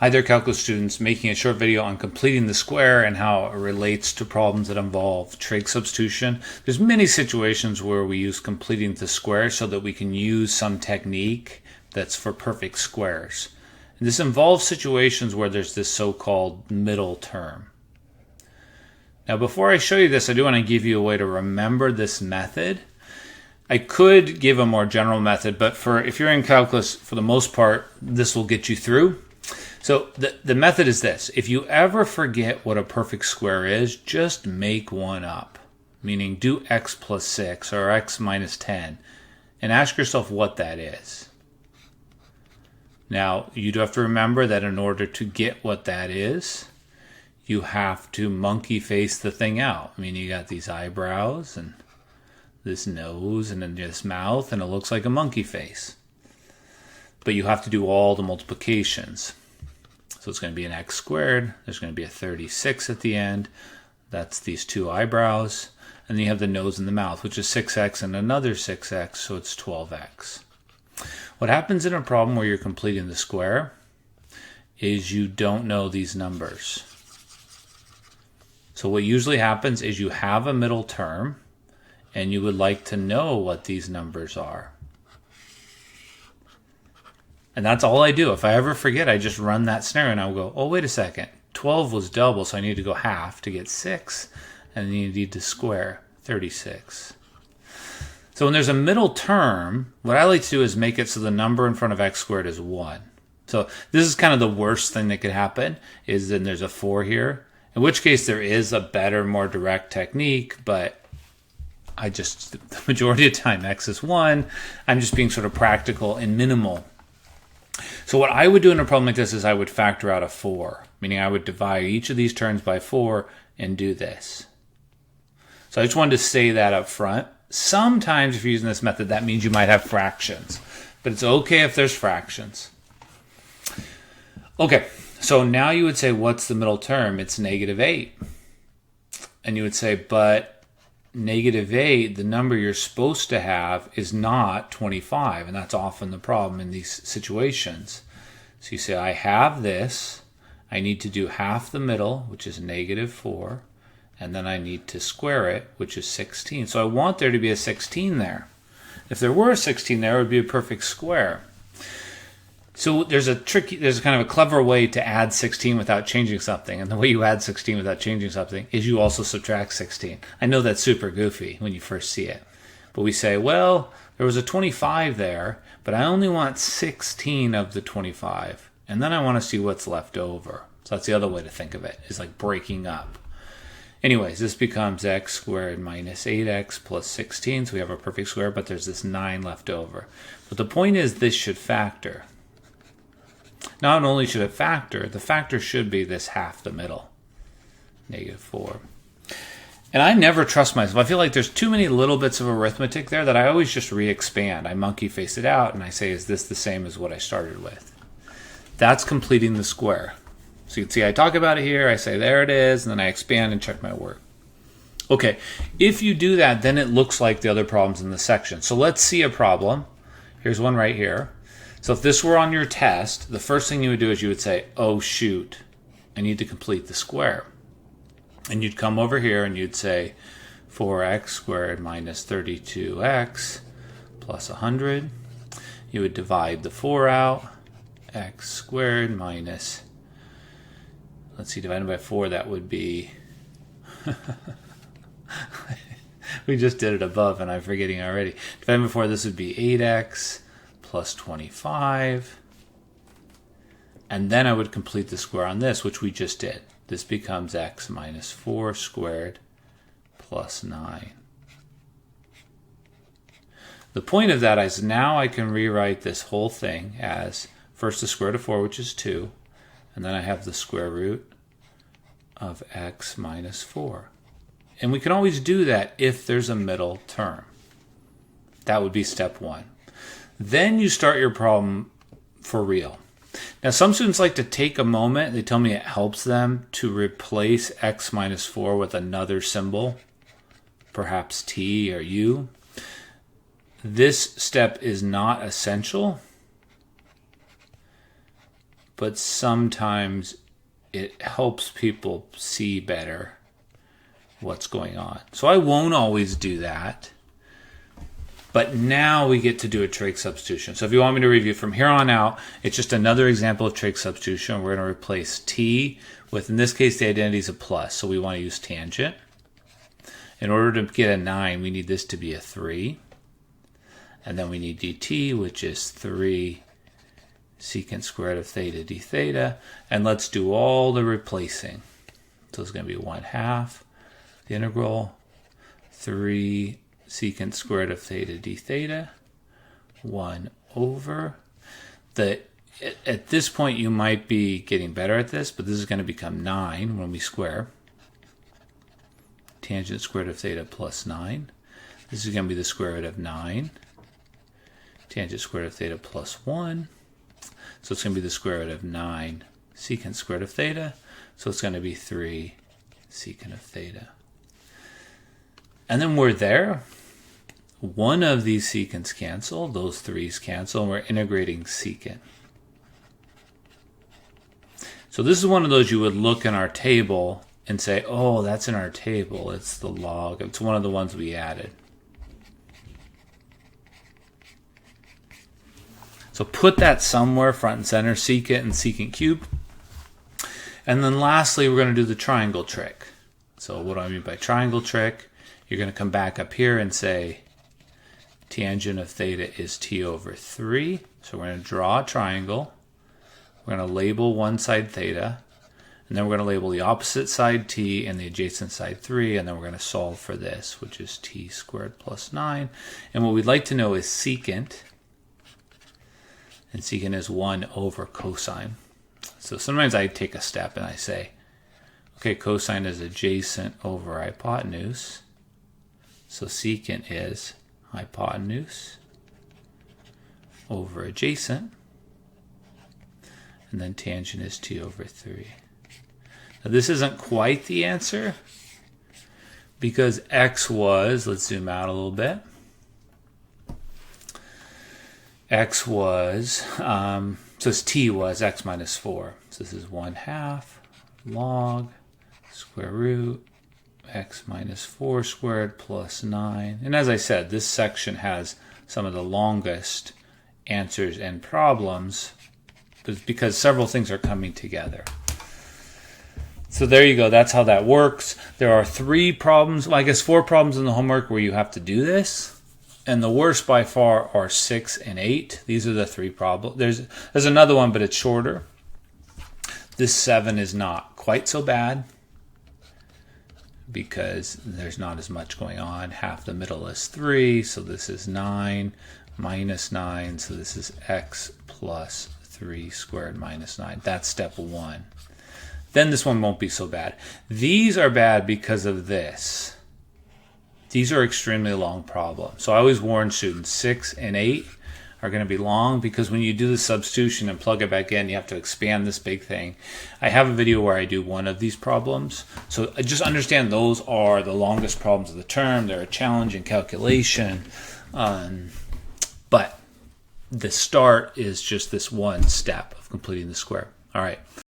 Hi there, calculus students, making a short video on completing the square and how it relates to problems that involve trig substitution. There's many situations where we use completing the square so that we can use some technique that's for perfect squares. And this involves situations where there's this so-called middle term. Now before I show you this, I do want to give you a way to remember this method. I could give a more general method, but if you're in calculus, for the most part, this will get you through. So the method is this. If you ever forget what a perfect square is, just make one up. Meaning do x plus 6 or x minus 10 and ask yourself what that is. Now, you do have to remember that in order to get what that is, you have to monkey face the thing out. I mean, you got these eyebrows and this nose and then this mouth, and it looks like a monkey face. But you have to do all the multiplications. So it's going to be an x squared. There's going to be a 36 at the end. That's these two eyebrows. And then you have the nose and the mouth, which is 6x and another 6x, so it's 12x. What happens in a problem where you're completing the square is you don't know these numbers. So what usually happens is you have a middle term, and you would like to know what these numbers are. And that's all I do. If I ever forget, I just run that scenario and I'll go, oh, wait a second. 12 was double, so I need to go half to get 6. And then you need to square 36. So when there's a middle term, what I like to do is make it so the number in front of x squared is 1. So this is kind of the worst thing that could happen, is then there's a 4 here. In which case there is a better, more direct technique, but the majority of the time x is 1. I'm just being sort of practical and minimal. So what I would do in a problem like this is I would factor out a 4, meaning I would divide each of these terms by 4 and do this. So I just wanted to say that up front. Sometimes if you're using this method, that means you might have fractions, but it's okay if there's fractions. Okay, so now you would say, what's the middle term? It's -8. And you would say, but -8, the number you're supposed to have is not 25, and that's often the problem in these situations. So you say, I have this, I need to do half the middle, which is -4, and then I need to square it, which is 16. So I want there to be a 16 there. If there were a 16 there, it would be a perfect square. So there's kind of a clever way to add 16 without changing something. And the way you add 16 without changing something is you also subtract 16. I know that's super goofy when you first see it. But we say, well, there was a 25 there, but I only want 16 of the 25. And then I want to see what's left over. So that's the other way to think of it, is like breaking up. Anyways, this becomes x squared minus 8x plus 16. So we have a perfect square, but there's this 9 left over. But the point is this should factor. Not only should it factor, the factor should be this half the middle, -4. And I never trust myself. I feel like there's too many little bits of arithmetic there that I always just re-expand. I monkey face it out and I say, is this the same as what I started with? That's completing the square. So you can see I talk about it here, I say there it is, and then I expand and check my work. Okay, if you do that, then it looks like the other problems in the section. So let's see a problem. Here's one right here. So if this were on your test, the first thing you would do is you would say, oh shoot, I need to complete the square. And you'd come over here and you'd say 4x squared minus 32x plus 100. You would divide the 4 out. X squared minus, let's see, divided by 4, that would be, we just did it above and I'm forgetting already. Divided by 4, this would be 8x plus 25, and then I would complete the square on this, which we just did. This becomes x minus 4 squared plus 9. The point of that is now I can rewrite this whole thing as first the square root of 4, which is 2, and then I have the square root of x minus 4. And we can always do that if there's a middle term. That would be step 1. Then you start your problem for real. Now some students like to take a moment, they tell me it helps them to replace x minus 4 with another symbol, perhaps t or u. This step is not essential, but sometimes it helps people see better what's going on. So I won't always do that. But now we get to do a trig substitution. So if you want me to review from here on out, it's just another example of trig substitution. We're going to replace t with, in this case, the identity is a plus. So we want to use tangent. In order to get a 9, we need this to be a 3. And then we need dt, which is 3 secant squared of theta d theta. And let's do all the replacing. So it's going to be 1/2 the integral, 3 secant squared of theta d theta, 1 over. At this point, you might be getting better at this, but this is going to become 9 when we square. Tangent squared of theta plus 9. This is going to be the square root of 9. Tangent squared of theta plus 1. So it's going to be the square root of 9 secant squared of theta. So it's going to be 3 secant of theta. And then we're there. One of these secants cancel, those 3's cancel, and we're integrating secant. So this is one of those you would look in our table and say, oh, that's in our table. It's the log. It's one of the ones we added. So put that somewhere front and center, secant and secant cubed. And then lastly, we're going to do the triangle trick. So what do I mean by triangle trick? You're going to come back up here and say tangent of theta is t over 3. So we're going to draw a triangle. We're going to label one side theta. And then we're going to label the opposite side t and the adjacent side 3. And then we're going to solve for this, which is t squared plus 9. And what we'd like to know is secant. And secant is 1 over cosine. So sometimes I take a step and I say, okay, cosine is adjacent over hypotenuse. So secant is hypotenuse over adjacent. And then tangent is t over 3. Now this isn't quite the answer because x was, let's zoom out a little bit. X was, so t was x minus 4. So this is 1/2 log square root x minus 4 squared plus 9. And as I said, this section has some of the longest answers and problems because several things are coming together. So there you go. That's how that works. There are 3 problems, well, I guess 4 problems in the homework where you have to do this. And the worst by far are 6 and 8. These are the 3 problems. There's another one, but it's shorter. This 7 is not quite so bad because there's not as much going on. Half the middle is 3, so this is 9 minus 9. So this is x plus 3 squared minus 9. That's step 1. Then this one won't be so bad. These are bad because of this. These are extremely long problems. So I always warn students 6 and 8 are going to be long because when you do the substitution and plug it back in, you have to expand this big thing. I have a video where I do one of these problems. So just understand those are the longest problems of the term. They're a challenge in calculation. But the start is just this one step of completing the square. All right.